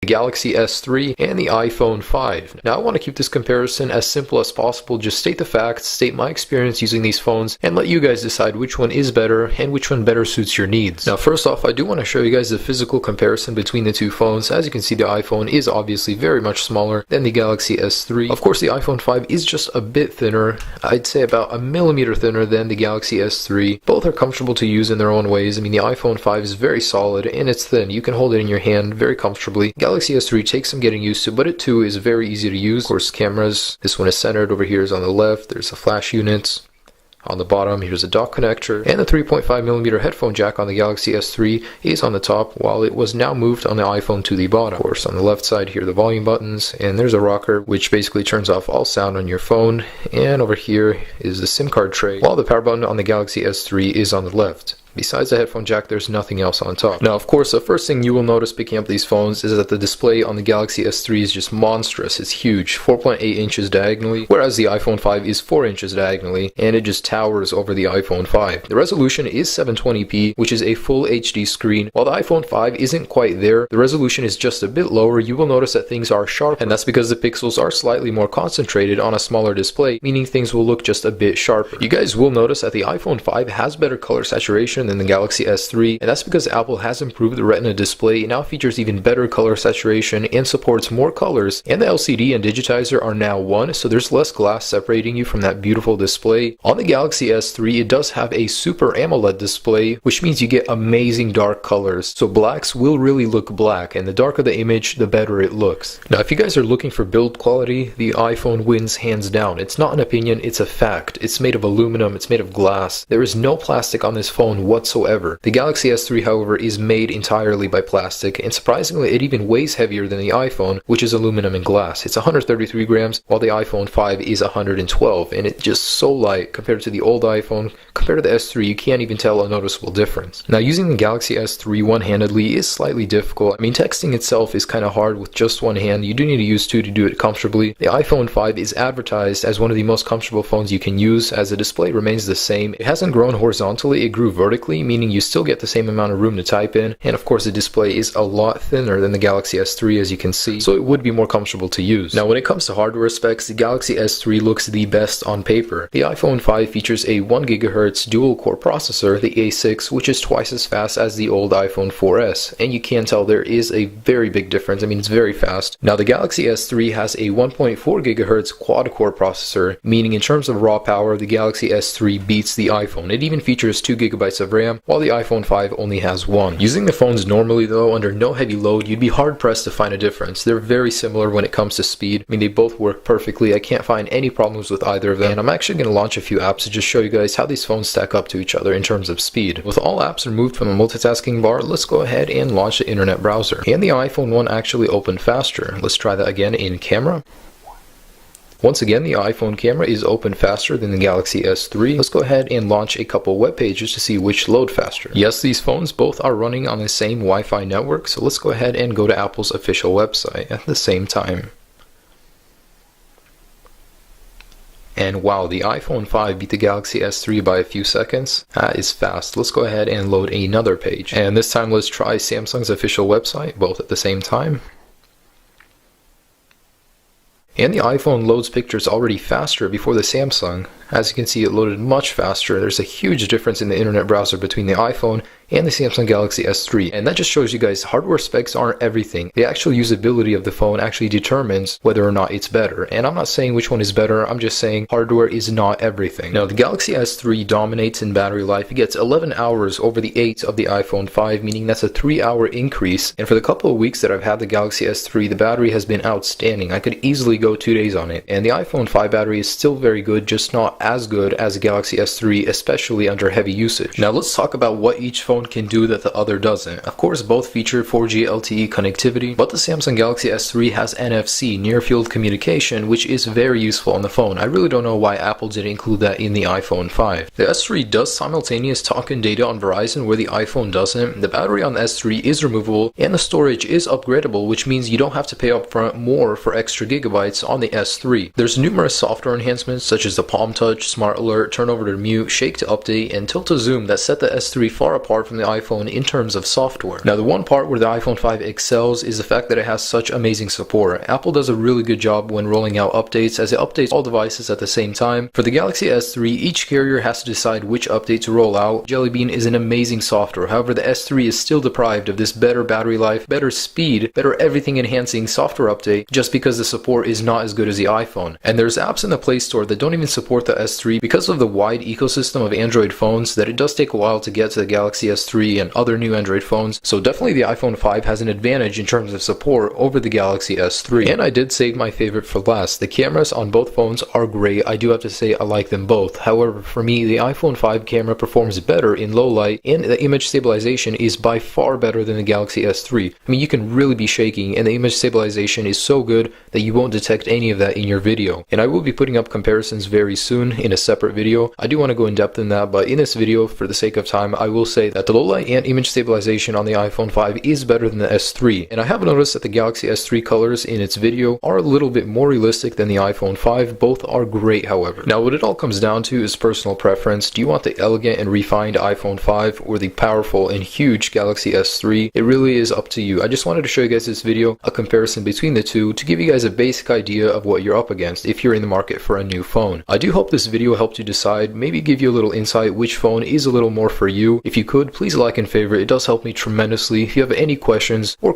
the Galaxy S3, and the iPhone 5. Now I want to keep this comparison as simple as possible, just state the facts, state my experience using these phones, and let you guys decide which one is better and which one better suits your needs. Now first off, I do want to show you guys the physical comparison between the two phones. As you can see, the iPhone is obviously very much smaller than the Galaxy S3. Of course, the iPhone 5 is just a bit thinner. I'd say about a millimeter thinner than the Galaxy S3. Both are comfortable to use in their own ways. I mean, the iPhone 5 is very solid and it's thin. You can hold it in your hand very comfortably. Galaxy S3 takes some getting used to, but it too is very easy to use. Of course, cameras. This one is centered. Over here is on the left. There's the flash units. On the bottom, here's a dock connector, and the 3.5mm headphone jack on the Galaxy S3 is on the top, while it was now moved on the iPhone to the bottom. Of course, on the left side, here are the volume buttons, and there's a rocker, which basically turns off all sound on your phone, and over here is the SIM card tray, while the power button on the Galaxy S3 is on the left. Besides the headphone jack, there's nothing else on top. Now, of course, the first thing you will notice picking up these phones is that the display on the Galaxy S3 is just monstrous. It's huge, 4.8 inches diagonally, whereas the iPhone 5 is 4 inches diagonally, and it just towers over the iPhone 5. The resolution is 720p, which is a full HD screen. While the iPhone 5 isn't quite there, the resolution is just a bit lower. You will notice that things are sharper, and that's because the pixels are slightly more concentrated on a smaller display, meaning things will look just a bit sharper. You guys will notice that the iPhone 5 has better color saturation than the Galaxy S3, and that's because Apple has improved the Retina display. It now features even better color saturation and supports more colors, and the LCD and digitizer are now one, so there's less glass separating you from that beautiful display. On the Galaxy S3, it does have a Super AMOLED display, which means you get amazing dark colors, so blacks will really look black, and the darker the image, the better it looks. Now, if you guys are looking for build quality, the iPhone wins hands down. It's not an opinion, it's a fact. It's made of aluminum, it's made of glass. There is no plastic on this phone whatsoever. The Galaxy S3, however, is made entirely by plastic, and surprisingly, it even weighs heavier than the iPhone, which is aluminum and glass. It's 133 grams, while the iPhone 5 is 112, and it's just so light compared to the old iPhone. Compared to the S3, you can't even tell a noticeable difference. Now, using the Galaxy S3 one-handedly is slightly difficult. I mean, texting itself is kind of hard with just one hand. You do need to use two to do it comfortably. The iPhone 5 is advertised as one of the most comfortable phones you can use, as the display remains the same. It hasn't grown horizontally, it grew vertically, meaning you still get the same amount of room to type in, and of course the display is a lot thinner than the Galaxy S3, as you can see, so it would be more comfortable to use. Now, when it comes to hardware specs, the Galaxy S3 looks the best on paper. The iPhone 5 features a 1GHz dual-core processor, the A6, which is twice as fast as the old iPhone 4S, and you can tell there is a very big difference. I mean, it's very fast. Now, the Galaxy S3 has a 1.4GHz quad-core processor, meaning in terms of raw power, the Galaxy S3 beats the iPhone. It even features 2GB of RAM, while the iPhone 5 only has one. Using the phones normally though, under no heavy load, you'd be hard pressed to find a difference. They're very similar when it comes to speed. I mean, they both work perfectly. I can't find any problems with either of them, and I'm actually going to launch a few apps to just show you guys how these phones stack up to each other in terms of speed. With all apps removed from the multitasking bar, let's go ahead and launch the internet browser. And the iPhone 1 actually opened faster. Let's try that again in camera. Once again, the iPhone camera is open faster than the Galaxy S3. Let's go ahead and launch a couple web pages to see which load faster. Yes, these phones both are running on the same Wi-Fi network, so let's go ahead and go to Apple's official website at the same time. And wow, the iPhone 5 beat the Galaxy S3 by a few seconds. That is fast. Let's go ahead and load another page. And this time let's try Samsung's official website, both at the same time. And the iPhone loads pictures already faster before the Samsung. As you can see, it loaded much faster. There's a huge difference in the internet browser between the iPhone and the Samsung Galaxy S3. And that just shows you guys hardware specs aren't everything. The actual usability of the phone actually determines whether or not it's better. And I'm not saying which one is better, I'm just saying hardware is not everything. Now, the Galaxy S3 dominates in battery life. It gets 11 hours over the 8 of the iPhone 5, meaning that's a 3-hour increase. And for the couple of weeks that I've had the Galaxy S3, the battery has been outstanding. I could easily go 2 days on it. And the iPhone 5 battery is still very good, just not as good as the Galaxy S3, especially under heavy usage. Now let's talk about what each phone can do that the other doesn't. Of course, both feature 4G LTE connectivity, but the Samsung Galaxy S3 has NFC, near field communication, which is very useful on the phone. I really don't know why Apple didn't include that in the iPhone 5. The S3 does simultaneous talk and data on Verizon where the iPhone doesn't. The battery on the S3 is removable, and the storage is upgradable, which means you don't have to pay upfront more for extra gigabytes on the S3. There's numerous software enhancements such as the Palm Touch, Smart Alert, Turn Over to Mute, Shake to Update, and Tilt to Zoom that set the S3 far apart apart from the iPhone in terms of software. Now, the one part where the iPhone 5 excels is the fact that it has such amazing support. Apple does a really good job when rolling out updates, as it updates all devices at the same time. For the Galaxy S3, each carrier has to decide which update to roll out. Jelly Bean is an amazing software. However, the S3 is still deprived of this better battery life, better speed, better everything enhancing software update, just because the support is not as good as the iPhone. And there's apps in the Play Store that don't even support the S3 because of the wide ecosystem of Android phones, that it does take a while to get to the Galaxy S3 and other new Android phones. So definitely the iPhone 5 has an advantage in terms of support over the Galaxy S3. And I did save my favorite for last. The cameras on both phones are great. I do have to say I like them both. However, for me, the iPhone 5 camera performs better in low light, and the image stabilization is by far better than the Galaxy S3. I mean, you can really be shaking, and the image stabilization is so good that you won't detect any of that in your video. And I will be putting up comparisons very soon in a separate video. I do want to go in depth in that, but in this video, for the sake of time, I will say that the low light and image stabilization on the iPhone 5 is better than the S3. And I have noticed that the Galaxy S3 colors in its video are a little bit more realistic than the iPhone 5. Both are great, however. Now, what it all comes down to is personal preference. Do you want the elegant and refined iPhone 5 or the powerful and huge Galaxy S3? It really is up to you. I just wanted to show you guys this video, a comparison between the two, to give you guys a basic idea of what you're up against if you're in the market for a new phone. I do hope this video helped you decide, maybe give you a little insight which phone is a little more for you. If you could, please like and favorite. It does help me tremendously. If you have any questions or